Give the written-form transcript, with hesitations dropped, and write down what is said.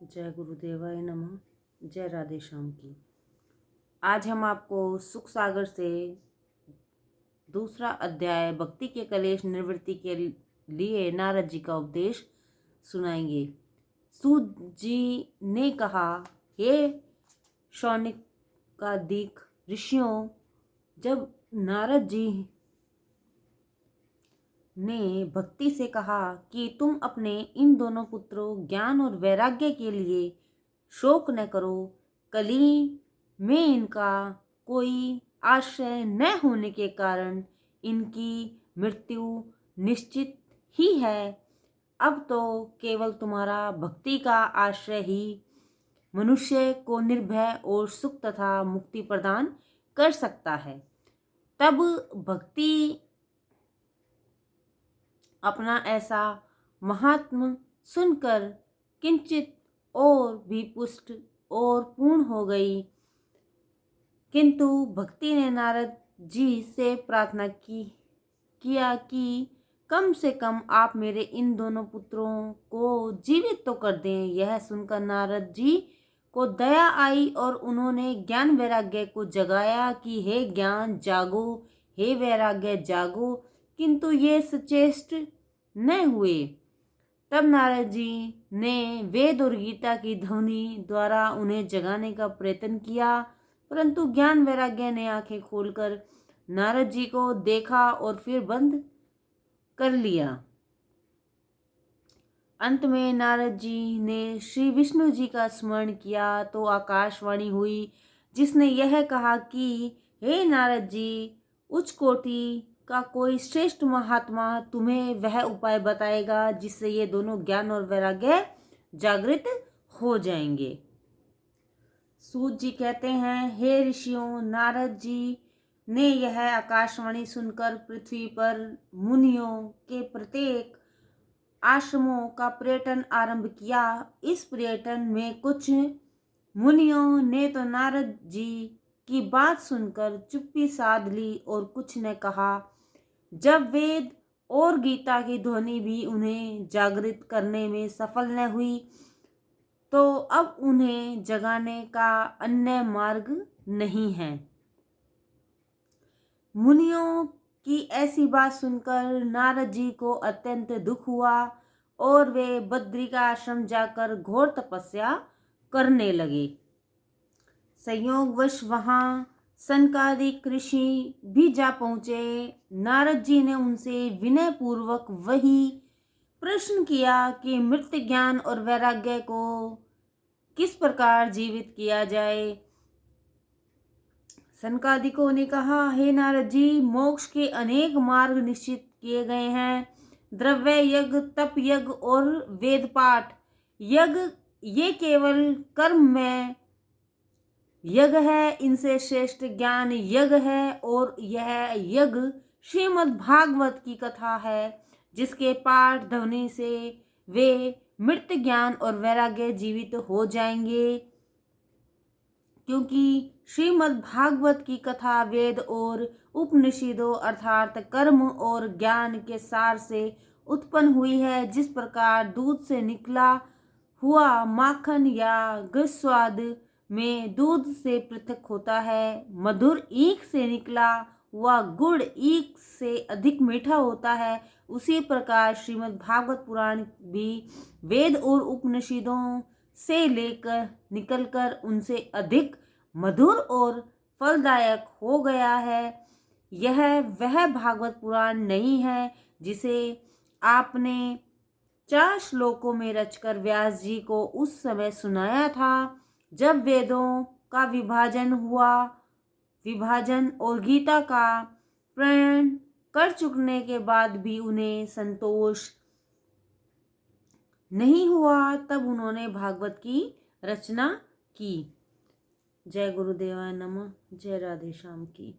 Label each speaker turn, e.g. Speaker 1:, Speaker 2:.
Speaker 1: जय गुरुदेवाय नमः। जय राधे श्याम की। आज हम आपको सुख सागर से दूसरा अध्याय भक्ति के कलेश निवृत्ति के लिए नारद जी का उपदेश सुनाएंगे। सूत जी ने कहा, हे शौनकादिक ऋषियों, जब नारद जी ने भक्ति से कहा कि तुम अपने इन दोनों पुत्रों ज्ञान और वैराग्य के लिए शोक न करो, कली में इनका कोई आश्रय न होने के कारण इनकी मृत्यु निश्चित ही है। अब तो केवल तुम्हारा भक्ति का आश्रय ही मनुष्य को निर्भय और सुख तथा मुक्ति प्रदान कर सकता है। तब भक्ति अपना ऐसा महात्म सुनकर किंचित और भी पुष्ट और पूर्ण हो गई। किंतु भक्ति ने नारद जी से प्रार्थना किया कि कम से कम आप मेरे इन दोनों पुत्रों को जीवित तो कर दें। यह सुनकर नारद जी को दया आई और उन्होंने ज्ञान वैराग्य को जगाया कि हे ज्ञान जागो, हे वैराग्य जागो। किंतु ये सचेष्ट न हुए। तब नारद जी ने वेद और गीता की ध्वनि द्वारा उन्हें जगाने का प्रयत्न किया, परंतु ज्ञान वैराग्य ने आंखें खोलकर नारद जी को देखा और फिर बंद कर लिया। अंत में नारद जी ने श्री विष्णु जी का स्मरण किया तो आकाशवाणी हुई, जिसने यह कहा कि हे नारद जी, उच्च कोटि का कोई श्रेष्ठ महात्मा तुम्हें वह उपाय बताएगा जिससे ये दोनों ज्ञान और वैराग्य जागृत हो जाएंगे। सूत जी कहते हैं, हे ऋषियों, नारद जी ने यह आकाशवाणी सुनकर पृथ्वी पर मुनियों के प्रत्येक आश्रमों का पर्यटन आरंभ किया। इस पर्यटन में कुछ मुनियों ने तो नारद जी की बात सुनकर चुप्पी साध ली और कुछ ने कहा। जब वेद और गीता की ध्वनि भी उन्हें जागृत करने में सफल न हुई, तो अब उन्हें जगाने का अन्य मार्ग नहीं है। मुनियों की ऐसी बात सुनकर नारद जी को अत्यंत दुख हुआ और वे बद्री का आश्रम जाकर घोर तपस्या करने लगे। संयोगवश वहां सनकादिक ऋषि भी जा पहुंचे। नारद जी ने उनसे विनय पूर्वक वही प्रश्न किया कि मृत ज्ञान और वैराग्य को किस प्रकार जीवित किया जाए। सनकादिकों ने कहा, हे नारद जी, मोक्ष के अनेक मार्ग निश्चित किए गए हैं। द्रव्य यज्ञ, तप यज्ञ और वेद पाठ यज्ञ ये केवल कर्म में यज्ञ है। इनसे श्रेष्ठ ज्ञान यज्ञ है और यह यज्ञ श्रीमद् भागवत की कथा है, जिसके पाठ ध्वनि से वे मृत ज्ञान और वैराग्य जीवित हो जाएंगे। क्योंकि श्रीमद् भागवत की कथा वेद और उपनिषदों अर्थात कर्म और ज्ञान के सार से उत्पन्न हुई है। जिस प्रकार दूध से निकला हुआ माखन या घृतस्वाद में दूध से पृथक होता है, मधुर ईख से निकला हुआ गुड़ ईख से अधिक मीठा होता है, उसी प्रकार श्रीमद् भागवत पुराण भी वेद और उपनिषदों से लेकर निकलकर उनसे अधिक मधुर और फलदायक हो गया है। यह वह भागवत पुराण नहीं है जिसे आपने 4 श्लोकों में रचकर व्यास जी को उस समय सुनाया था, जब वेदों का विभाजन और गीता का प्रणयन कर चुकने के बाद भी उन्हें संतोष नहीं हुआ। तब उन्होंने भागवत की रचना की। जय गुरुदेवाय नमः। जय राधे श्याम की।